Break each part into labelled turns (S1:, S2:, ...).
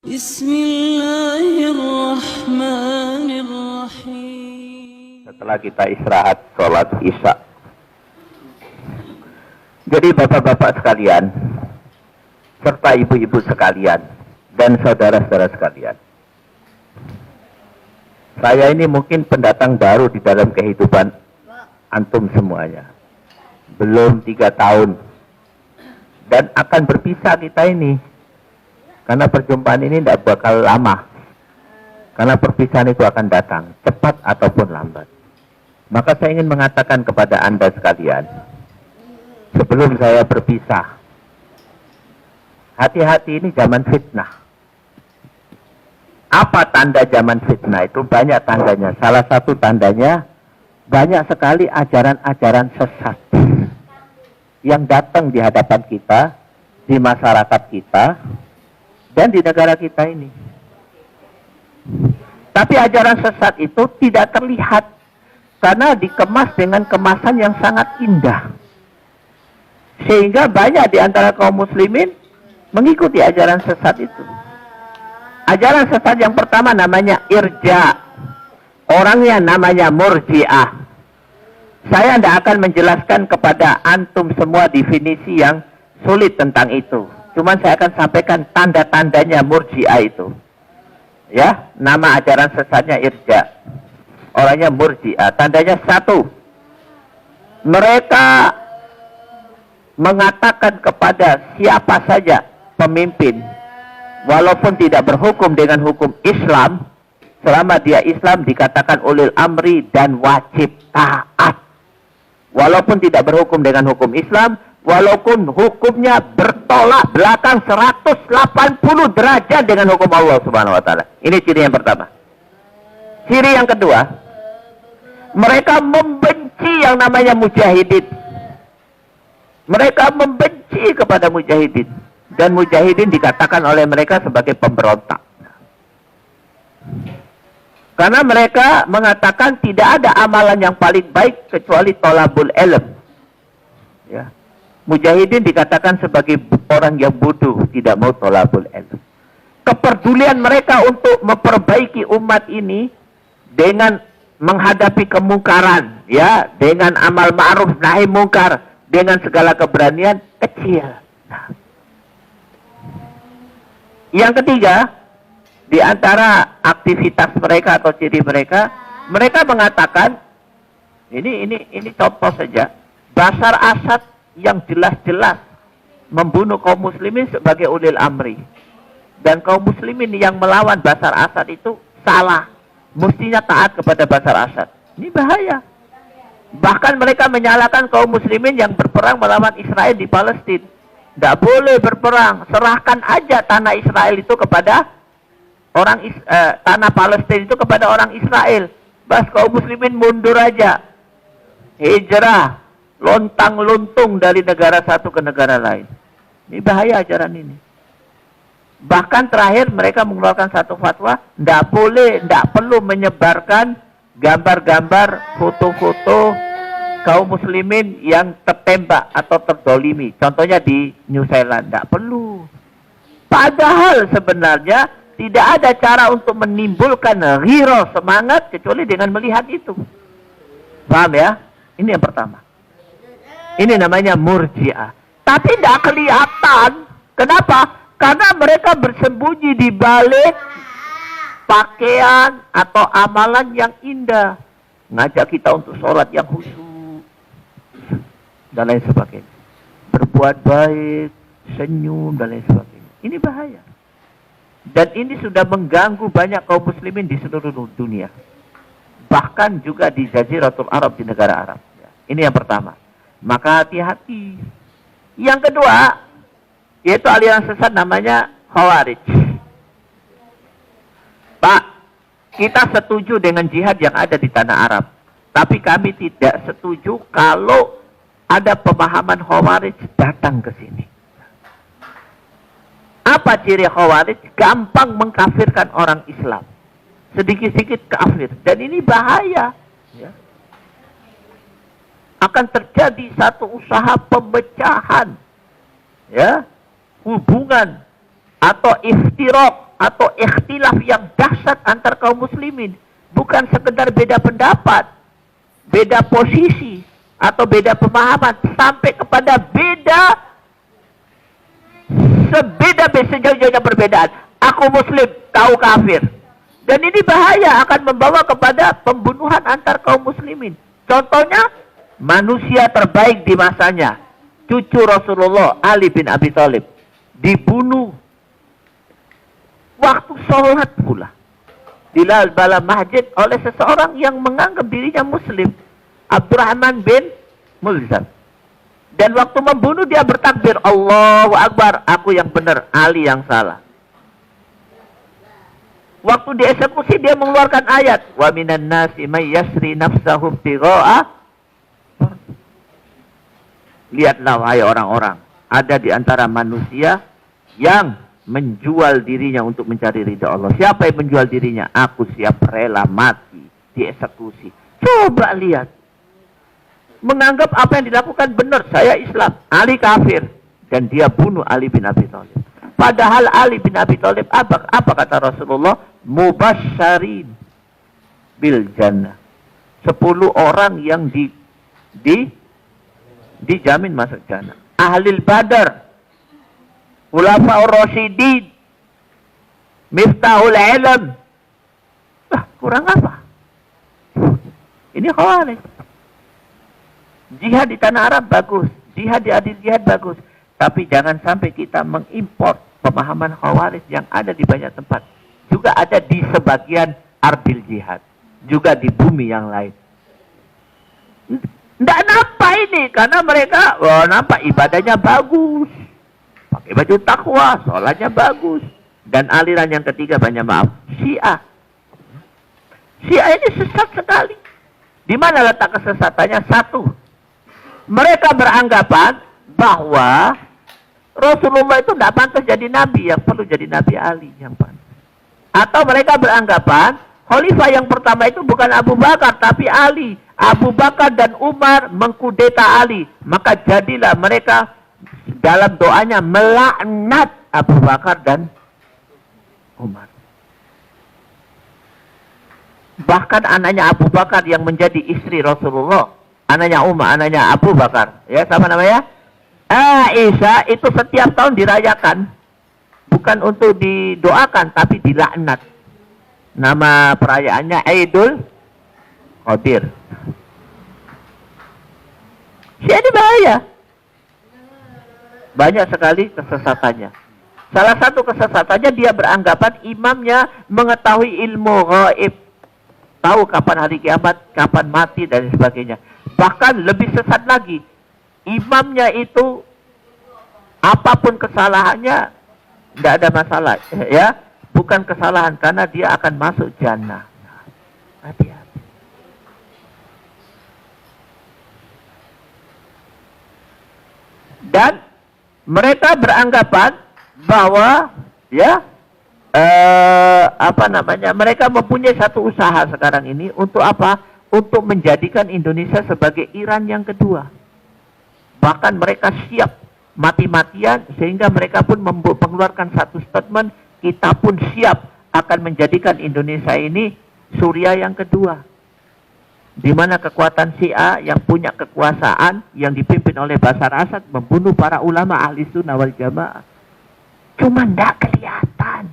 S1: Bismillahirrahmanirrahim.
S2: Setelah kita istirahat sholat isya. Jadi bapak-bapak sekalian, serta ibu-ibu sekalian, dan saudara-saudara sekalian, saya ini mungkin pendatang baru di dalam kehidupan antum semuanya. Belum 3 tahun. Dan akan berpisah kita ini. Karena perjumpaan ini tidak bakal lama. Karena perpisahan itu akan datang, cepat ataupun lambat. Maka saya ingin mengatakan kepada Anda sekalian, sebelum saya berpisah, hati-hati, ini zaman fitnah. Apa tanda zaman fitnah itu? Banyak tandanya. Salah satu tandanya, banyak sekali ajaran-ajaran sesat yang datang di hadapan kita, di masyarakat kita, dan di negara kita ini. Tapi ajaran sesat itu tidak terlihat karena dikemas dengan kemasan yang sangat indah. Sehingga banyak di antara kaum muslimin mengikuti ajaran sesat itu. Ajaran sesat yang pertama namanya irja. Orangnya namanya murji'ah. Saya tidak akan menjelaskan kepada antum semua definisi yang sulit tentang itu. Cuman saya akan sampaikan tanda-tandanya murji'ah itu. Ya, nama ajaran sesatnya irja. Orangnya murji'ah. Tandanya 1. Mereka mengatakan kepada siapa saja pemimpin, walaupun tidak berhukum dengan hukum Islam, selama dia Islam dikatakan ulil amri dan wajib taat. Walaupun tidak berhukum dengan hukum Islam, walaupun hukumnya bertolak belakang 180 derajat dengan hukum Allah Subhanahu wa taala. Ini ciri yang pertama. Ciri yang kedua, mereka membenci yang namanya mujahidin. Mereka membenci kepada mujahidin. Dan mujahidin dikatakan oleh mereka sebagai pemberontak. Karena mereka mengatakan tidak ada amalan yang paling baik kecuali tolabul ilm. Ya. Mujahidin dikatakan sebagai orang yang bodoh, tidak mau tolabul ilm. Kepedulian mereka untuk memperbaiki umat ini dengan menghadapi kemungkaran, ya, dengan amal ma'ruf nahi mungkar, dengan segala keberanian kecil. Nah. Yang ketiga, di antara aktivitas mereka atau ciri mereka, mereka mengatakan, ini contoh saja, Bashar Assad yang jelas-jelas membunuh kaum muslimin sebagai ulil amri. Dan kaum muslimin yang melawan Bashar Assad itu salah. Mestinya taat kepada Bashar Assad. Ini bahaya. Bahkan mereka menyalahkan kaum muslimin yang berperang melawan Israel di Palestina. Tidak boleh berperang. Serahkan aja tanah Israel itu kepada tanah Palestina itu kepada orang Israel. Bas kaum muslimin mundur aja. Hijrah. Lontang-luntung dari negara satu ke negara lain. Ini bahaya ajaran ini. Bahkan terakhir mereka mengeluarkan satu fatwa, tidak boleh, tidak perlu menyebarkan gambar-gambar, foto-foto kaum muslimin yang tertembak atau terdolimi. Contohnya di New Zealand, tidak perlu. Padahal sebenarnya tidak ada cara untuk menimbulkan ghirah, semangat, kecuali dengan melihat itu. Paham ya? Ini yang pertama. Ini namanya murji'ah. Tapi tidak kelihatan. Kenapa? Karena mereka bersembunyi di balik pakaian atau amalan yang indah. Ngajak kita untuk sholat yang khusyuk. Dan lain sebagainya. Berbuat baik, senyum, dan lain sebagainya. Ini bahaya. Dan ini sudah mengganggu banyak kaum muslimin di seluruh dunia. Bahkan juga di Jaziratul Arab, di negara Arab. Ini yang pertama. Maka hati-hati. Yang kedua, yaitu aliran sesat namanya Khawarij. Pak, kita setuju dengan jihad yang ada di tanah Arab. Tapi kami tidak setuju kalau ada pemahaman Khawarij datang ke sini. Apa ciri Khawarij? Gampang mengkafirkan orang Islam. Sedikit-sedikit kafir. Dan ini bahaya. Ya. Akan terjadi satu usaha pemecahan. Ya. Hubungan. Atau iftiraq atau ikhtilaf yang dahsyat antar kaum muslimin. Bukan sekedar beda pendapat, beda posisi, atau beda pemahaman, sampai kepada sejauh-jauhnya perbedaan. Aku muslim, kau kafir. Dan ini bahaya, akan membawa kepada pembunuhan antar kaum muslimin. Contohnya, manusia terbaik di masanya, cucu Rasulullah, Ali bin Abi Thalib, dibunuh waktu sholat pula di dalam masjid oleh seseorang yang menganggap dirinya muslim, Abdurrahman bin Mulzam. Dan waktu membunuh dia bertakbir, Allahu Akbar, aku yang benar, Ali yang salah. Waktu dieksekusi dia mengeluarkan ayat, wa minan nasi may yasri nafsahu ibtigha'a. Lihatlah wahai orang-orang, ada di antara manusia yang menjual dirinya untuk mencari ridha Allah. Siapa yang menjual dirinya? Aku siap rela mati, dieksekusi. Coba lihat. Menganggap apa yang dilakukan benar, saya Islam, Ali kafir, dan dia bunuh Ali bin Abi Thalib. Padahal Ali bin Abi Thalib apa kata Rasulullah? Mubasyarin bil jannah. 10 orang yang dijamin masuk jannah. Ahlil Badar, Khulafaur Rasyidin, Miftahul Ilm. Kurang apa? Ini Khawarij. Jihad di tanah Arab bagus, jihad di adil jihad bagus. Tapi jangan sampai kita mengimpor pemahaman Khawarij yang ada di banyak tempat. Juga ada di sebagian ardil jihad. Juga di bumi yang lain. Tidak nampak ini, karena mereka nampak ibadahnya bagus. Pakai baju takwa, sholatnya bagus. Dan aliran yang ketiga, banyak maaf, Syiah. Syiah ini sesat sekali. Di mana letak kesesatannya? Satu, mereka beranggapan bahwa Rasulullah itu tidak pantas jadi nabi, yang perlu jadi Nabi Ali yang pantas. Atau mereka beranggapan khalifah yang pertama itu bukan Abu Bakar tapi Ali. Abu Bakar dan Umar mengkudeta Ali, maka jadilah mereka dalam doanya melaknat Abu Bakar dan Umar. Bahkan anaknya Abu Bakar yang menjadi istri Rasulullah, anaknya Umar, anaknya Abu Bakar, ya sama namanya Aisyah, itu setiap tahun dirayakan, bukan untuk didoakan tapi dilaknat. Nama perayaannya Idul Qadir. Ini bahaya. Banyak sekali kesesatannya. Salah satu kesesatannya, dia beranggapan imamnya mengetahui ilmu gaib, tahu kapan hari kiamat, kapan mati dan sebagainya. Bahkan lebih sesat lagi, imamnya itu apapun kesalahannya tidak ada masalah, ya, bukan kesalahan karena dia akan masuk jannah. Hati-hati. Dan mereka beranggapan bahwa ya mereka mempunyai satu usaha sekarang ini untuk apa? Untuk menjadikan Indonesia sebagai Iran yang kedua. Bahkan mereka siap mati-matian, sehingga mereka pun mengeluarkan satu statement, kita pun siap akan menjadikan Indonesia ini Suriah yang kedua. Di mana kekuatan Syiah yang punya kekuasaan yang dipimpin oleh Bashar Assad membunuh para ulama ahli sunnah wal jamaah. Cuma tidak kelihatan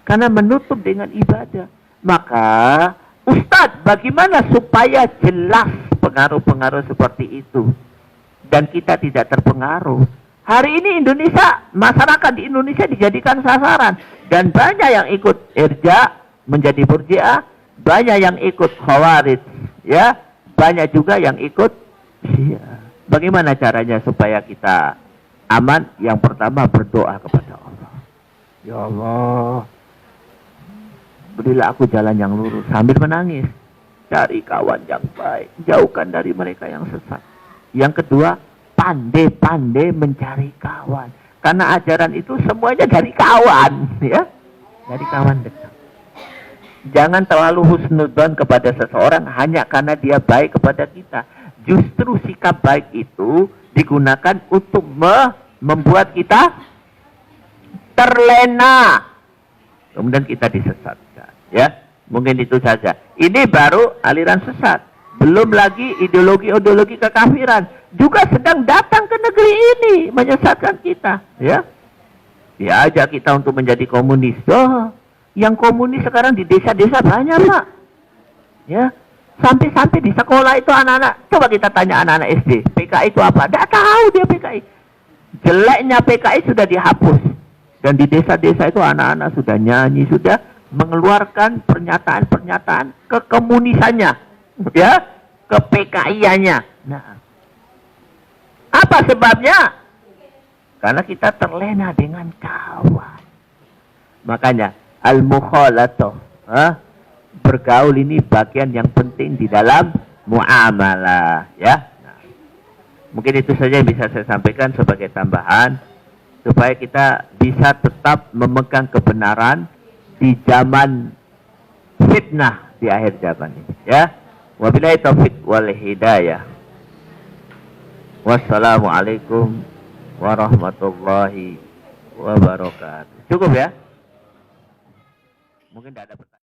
S2: karena menutup dengan ibadah. Maka Ustadz, bagaimana supaya jelas pengaruh-pengaruh seperti itu dan kita tidak terpengaruh? Hari ini Indonesia, masyarakat di Indonesia dijadikan sasaran, dan banyak yang ikut irja menjadi murji'ah, banyak yang ikut khawarij, ya, banyak juga yang ikut Syiah. Bagaimana caranya supaya kita aman? Yang pertama, berdoa kepada Allah. Ya Allah, berilah aku jalan yang lurus, sambil menangis. Cari kawan yang baik, jauhkan dari mereka yang sesat. Yang kedua, pandai-pandai mencari kawan. Karena ajaran itu semuanya dari kawan, ya, dari kawan dekat. Jangan terlalu husnudzon kepada seseorang hanya karena dia baik kepada kita. Justru sikap baik itu digunakan untuk membuat kita terlena kemudian kita disesatkan. Ya, mungkin itu saja. Ini baru aliran sesat. Belum lagi ideologi-ideologi kekafiran juga sedang datang ke negeri ini menyesatkan kita. Ya, diajak kita untuk menjadi komunis. Oh, yang komunis sekarang di desa-desa banyak, Pak. Ya, sampai-sampai di sekolah itu anak-anak, coba kita tanya anak-anak SD, PKI itu apa? Tidak tahu dia PKI. Jeleknya PKI sudah dihapus. Dan di desa-desa itu anak-anak sudah nyanyi, sudah mengeluarkan pernyataan-pernyataan kekomunisannya, ya, ke PKI-nya. Nah, apa sebabnya? Karena kita terlena dengan kawan. Makanya al-mukhalatoh, bergaul ini bagian yang penting di dalam muamalah, ya. Nah, mungkin itu saja yang bisa saya sampaikan sebagai tambahan supaya kita bisa tetap memegang kebenaran di zaman fitnah di akhir zaman ini, ya. Wabillahi taufik wal hidayah. Wassalamualaikum warahmatullahi wabarakatuh. Cukup ya? Mungkin tidak ada pertanyaan.